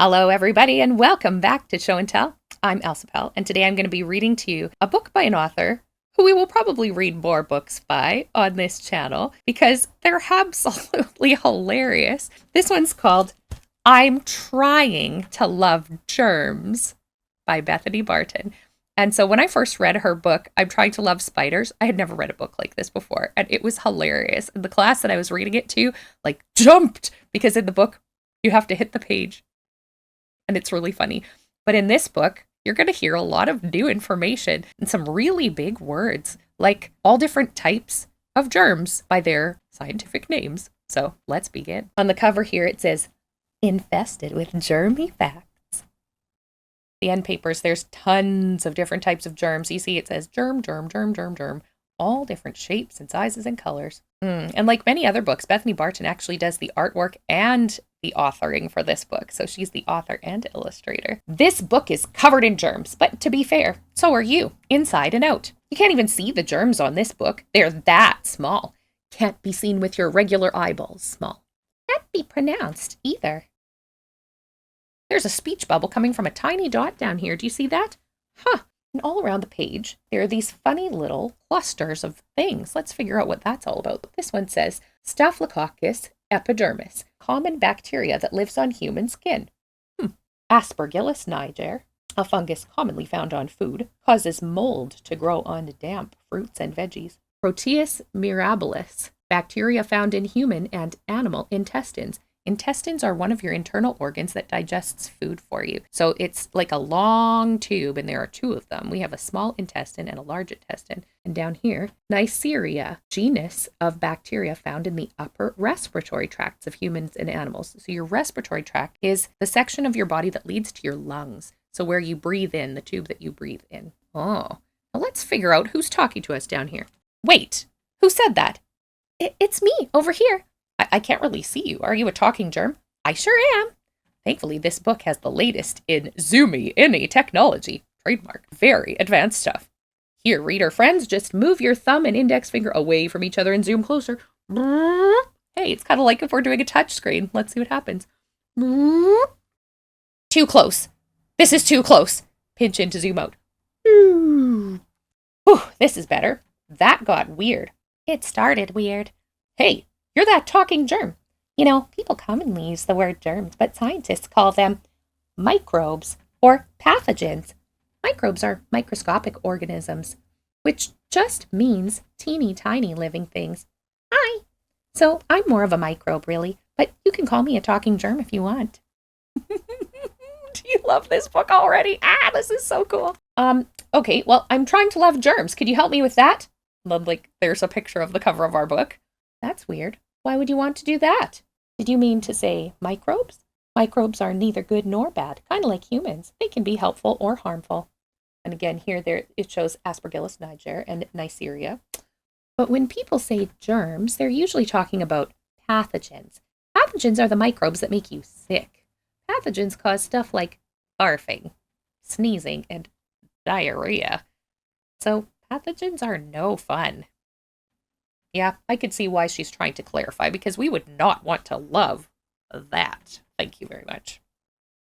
Hello, everybody, and welcome back to Show and Tell. I'm Elsapel, and today I'm going to be reading to you a book by an author who we will probably read more books by on this channel because they're absolutely hilarious. This one's called I'm Trying to Love Germs by Bethany Barton. And so when I first read her book, I'm Trying to Love Spiders, I had never read a book like this before, and it was hilarious. And the class that I was reading it to, jumped because in the book, you have to hit the page. And it's really funny. But in this book, you're going to hear a lot of new information and some really big words, like all different types of germs by their scientific names. So let's begin. On the cover here, it says, infested with germy facts. The end papers, there's tons of different types of germs. You see, it says germ, germ, germ, germ, germ, all different shapes and sizes and colors. And like many other books, Bethany Barton actually does the artwork and the authoring for this book. So she's the author and illustrator. This book is covered in germs, but to be fair, so are you, inside and out. You can't even see the germs on this book. They're that small. Can't be seen with your regular eyeballs small. Can't be pronounced either. There's a speech bubble coming from a tiny dot down here. Do you see that? Huh. And all around the page, there are these funny little clusters of things. Let's figure out what that's all about. This one says, Staphylococcus epidermis, common bacteria that lives on human skin. Aspergillus niger, a fungus commonly found on food, causes mold to grow on damp fruits and veggies. Proteus mirabilis, bacteria found in human and animal intestines. Intestines are one of your internal organs that digests food for you. So it's like a long tube, and there are two of them. We have a small intestine and a large intestine. And down here, Neisseria, genus of bacteria found in the upper respiratory tracts of humans and animals. So your respiratory tract is the section of your body that leads to your lungs. So where you breathe in, the tube that you breathe in. Oh, now let's figure out who's talking to us down here. Wait, who said that? It's me over here. I can't really see you. Are you a talking germ? I sure am. Thankfully, this book has the latest in zoomy any technology. Trademark. Very advanced stuff. Here, reader friends, just move your thumb and index finger away from each other and zoom closer. Hey, it's kind of like if we're doing a touch screen. Let's see what happens. Too close. This is too close. Pinch in to zoom out. Whew, this is better. That got weird. It started weird. Hey, you're that talking germ. You know, people commonly use the word germs, but scientists call them microbes or pathogens. Microbes are microscopic organisms, which just means teeny tiny living things. Hi. So I'm more of a microbe, really, but you can call me a talking germ if you want. Do you love this book already? This is so cool. Okay, well, I'm trying to love germs. Could you help me with that? There's a picture of the cover of our book. That's weird. Why would you want to do that? Did you mean to say microbes? Microbes are neither good nor bad, kind of like humans. They can be helpful or harmful. And again, there it shows Aspergillus niger and Neisseria. But when people say germs, they're usually talking about pathogens. Pathogens are the microbes that make you sick. Pathogens cause stuff like barfing, sneezing, and diarrhea. So pathogens are no fun. Yeah, I could see why she's trying to clarify, because we would not want to love that. Thank you very much.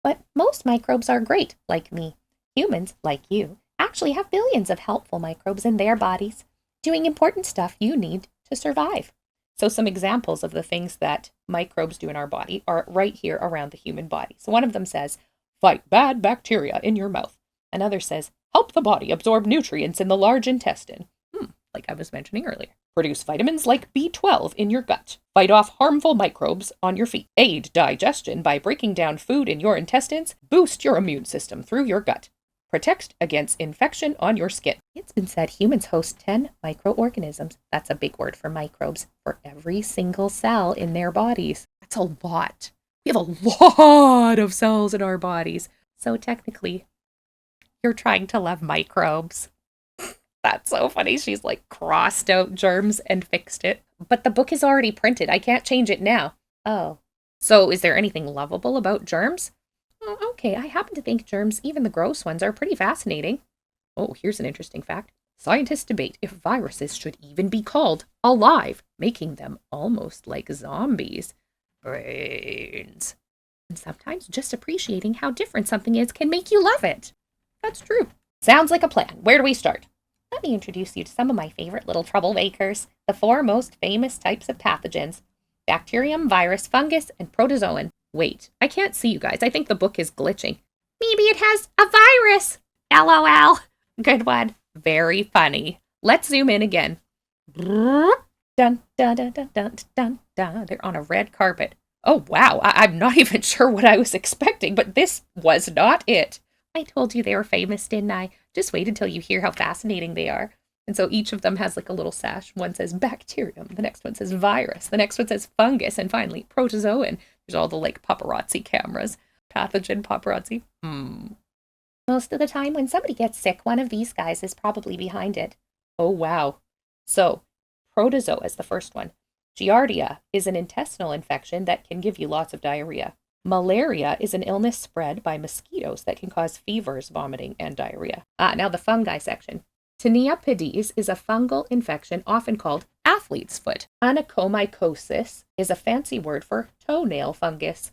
But most microbes are great, like me. Humans, like you, actually have billions of helpful microbes in their bodies, doing important stuff you need to survive. So some examples of the things that microbes do in our body are right here around the human body. So one of them says, fight bad bacteria in your mouth. Another says, help the body absorb nutrients in the large intestine. Like I was mentioning earlier. Produce vitamins like B12 in your gut. Fight off harmful microbes on your feet. Aid digestion by breaking down food in your intestines. Boost your immune system through your gut. Protect against infection on your skin. It's been said humans host 10 microorganisms. That's a big word for microbes. For every single cell in their bodies. That's a lot. We have a lot of cells in our bodies. So technically, you're trying to love microbes. That's so funny. She's crossed out germs and fixed it. But the book is already printed. I can't change it now. Oh. So is there anything lovable about germs? Okay, I happen to think germs, even the gross ones, are pretty fascinating. Oh, here's an interesting fact. Scientists debate if viruses should even be called alive, making them almost like zombies. Brains. And sometimes just appreciating how different something is can make you love it. That's true. Sounds like a plan. Where do we start? Let me introduce you to some of my favorite little troublemakers, the 4 most famous types of pathogens: bacterium, virus, fungus, and protozoan. Wait, I can't see you guys. I think the book is glitching. Maybe it has a virus. LOL. Good one. Very funny. Let's zoom in again. Dun, dun, dun, dun, dun, dun, dun. They're on a red carpet. Oh, wow. I'm not even sure what I was expecting, but this was not it. I told you they were famous, didn't I? Just wait until you hear how fascinating they are. And so each of them has like a little sash. One says bacterium, the next one says virus, the next one says fungus, and finally protozoan. There's all the like paparazzi cameras. Pathogen paparazzi. Most of the time when somebody gets sick, one of these guys is probably behind it. Oh, wow. So, protozoa is the first one. Giardia is an intestinal infection that can give you lots of diarrhea. Malaria is an illness spread by mosquitoes that can cause fevers, vomiting, and diarrhea. Now the fungi section. Taeniopodis is a fungal infection often called athlete's foot. Onychomycosis is a fancy word for toenail fungus.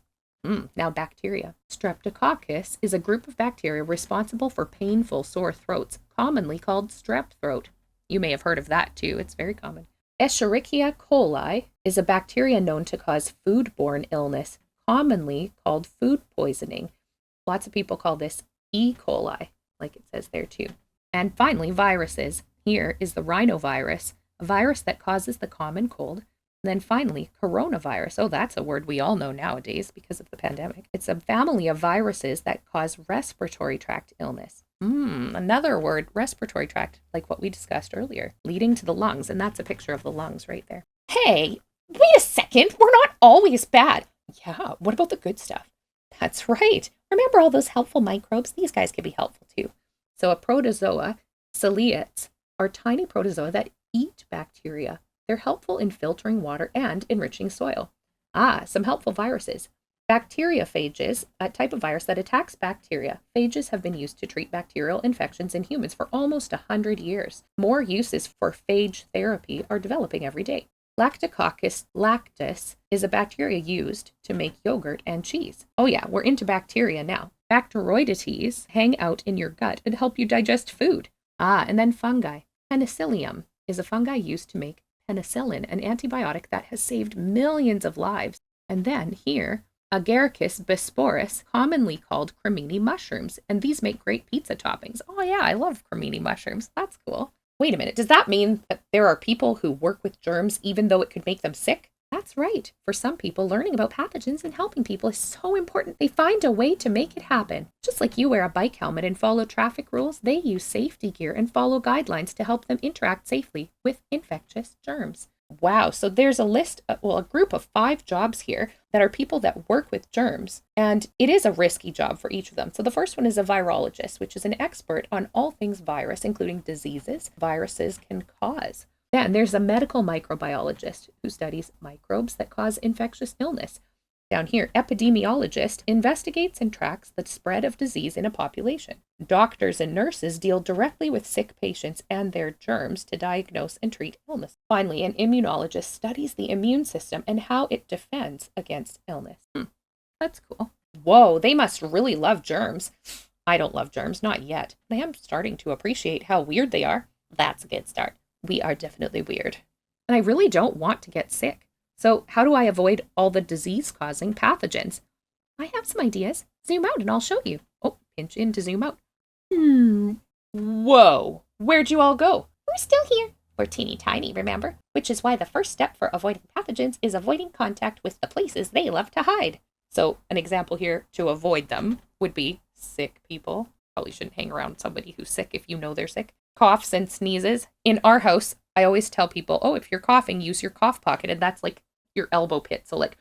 Now bacteria. Streptococcus is a group of bacteria responsible for painful sore throats, commonly called strep throat. You may have heard of that too. It's very common. Escherichia coli is a bacteria known to cause foodborne illness, commonly called food poisoning. Lots of people call this E. coli, like it says there too. And finally, viruses. Here is the rhinovirus, a virus that causes the common cold. And then finally, coronavirus. Oh, that's a word we all know nowadays because of the pandemic. It's a family of viruses that cause respiratory tract illness. Another word, respiratory tract, like what we discussed earlier, leading to the lungs. And that's a picture of the lungs right there. Hey, wait a second. We're not always bad. Yeah, what about the good stuff? That's right. Remember all those helpful microbes? These guys can be helpful too. So a protozoa, ciliates, are tiny protozoa that eat bacteria. They're helpful in filtering water and enriching soil. Some helpful viruses. Bacteriophages, a type of virus that attacks bacteria. Phages have been used to treat bacterial infections in humans for almost 100 years. More uses for phage therapy are developing every day. Lactococcus lactis is a bacteria used to make yogurt and cheese. Oh yeah, we're into bacteria now. Bacteroidetes hang out in your gut and help you digest food. And then fungi. Penicillium is a fungi used to make penicillin, an antibiotic that has saved millions of lives. And then here, Agaricus bisporus, commonly called cremini mushrooms, and these make great pizza toppings. Oh yeah, I love cremini mushrooms. That's cool. Wait a minute, does that mean that there are people who work with germs even though it could make them sick? That's right. For some people, learning about pathogens and helping people is so important. They find a way to make it happen. Just like you wear a bike helmet and follow traffic rules, they use safety gear and follow guidelines to help them interact safely with infectious germs. Wow, so there's a list, a group of 5 jobs here that are people that work with germs, and it is a risky job for each of them. So the first one is a virologist, which is an expert on all things virus, including diseases viruses can cause. Then there's a medical microbiologist who studies microbes that cause infectious illness. Down here, epidemiologist investigates and tracks the spread of disease in a population. Doctors and nurses deal directly with sick patients and their germs to diagnose and treat illness. Finally, an immunologist studies the immune system and how it defends against illness. That's cool. Whoa, they must really love germs. I don't love germs, not yet. I am starting to appreciate how weird they are. That's a good start. We are definitely weird. And I really don't want to get sick. So how do I avoid all the disease-causing pathogens? I have some ideas. Zoom out and I'll show you. Oh, pinch in to zoom out. Whoa, where'd you all go? We're still here. We're teeny tiny, remember? Which is why the first step for avoiding pathogens is avoiding contact with the places they love to hide. So an example here to avoid them would be sick people. Probably shouldn't hang around somebody who's sick if you know they're sick. Coughs and sneezes. In our house, I always tell people, oh, if you're coughing, use your cough pocket. And that's like your elbow pit. So like,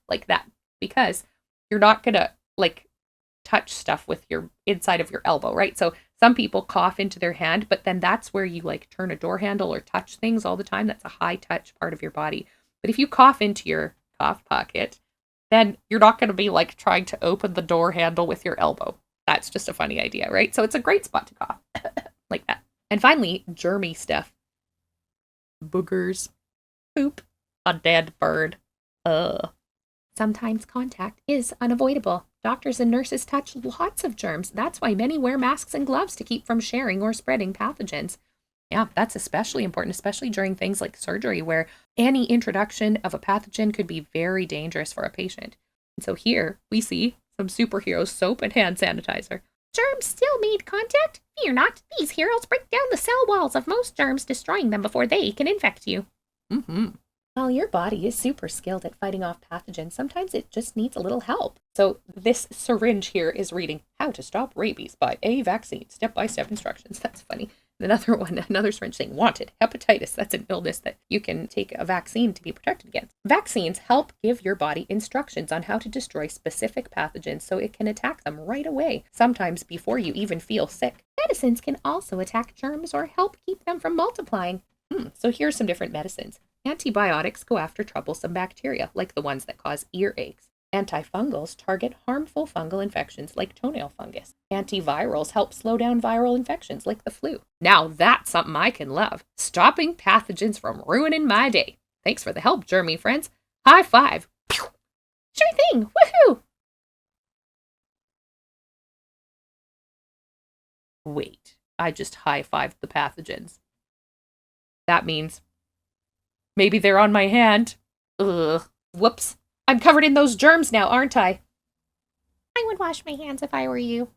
like that. Because you're not going to like touch stuff with your inside of your elbow, right? So some people cough into their hand, but then that's where you like turn a door handle or touch things all the time. That's a high touch part of your body. But if you cough into your cough pocket, then you're not going to be like trying to open the door handle with your elbow. That's just a funny idea, right? So it's a great spot to cough like that. And finally, germy stuff. Boogers, poop, a dead bird. Sometimes contact is unavoidable. Doctors and nurses touch lots of germs. That's why many wear masks and gloves to keep from sharing or spreading pathogens. Yeah, that's especially important, especially during things like surgery, where any introduction of a pathogen could be very dangerous for a patient. And so here we see some superhero soap and hand sanitizer. Germs still made contact? Fear not. These heroes break down the cell walls of most germs, destroying them before they can infect you. While your body is super skilled at fighting off pathogens, sometimes it just needs a little help. So this syringe here is reading How to Stop Rabies by A Vaccine, step-by-step instructions. That's funny. Another one, another syringe saying wanted, hepatitis. That's an illness that you can take a vaccine to be protected against. Vaccines help give your body instructions on how to destroy specific pathogens so it can attack them right away, sometimes before you even feel sick. Medicines can also attack germs or help keep them from multiplying. So here's some different medicines. Antibiotics go after troublesome bacteria, like the ones that cause earaches. Antifungals target harmful fungal infections like toenail fungus. Antivirals help slow down viral infections like the flu. Now that's something I can love. Stopping pathogens from ruining my day. Thanks for the help, germy friends. High five. Pew! Sure thing. Woohoo! Wait, I just high-fived the pathogens. That means maybe they're on my hand. Ugh. Whoops. I'm covered in those germs now, aren't I? I would wash my hands if I were you.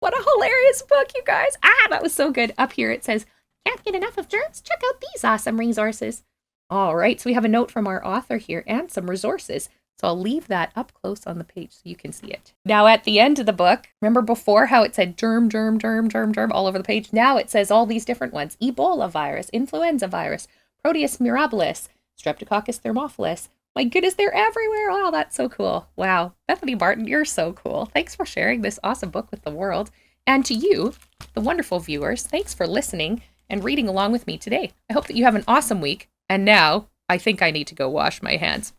What a hilarious book, you guys. That was so good. Up here it says, can't get enough of germs? Check out these awesome resources. All right, so we have a note from our author here and some resources. So I'll leave that up close on the page so you can see it. Now at the end of the book, remember before how it said germ, germ, germ, germ, germ all over the page? Now it says all these different ones. Ebola virus, influenza virus, Proteus mirabilis, Streptococcus thermophilus. My goodness, they're everywhere. Wow, that's so cool. Wow. Bethany Barton, you're so cool. Thanks for sharing this awesome book with the world. And to you, the wonderful viewers, thanks for listening and reading along with me today. I hope that you have an awesome week. And now, I think I need to go wash my hands.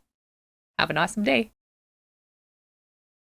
Have an awesome day.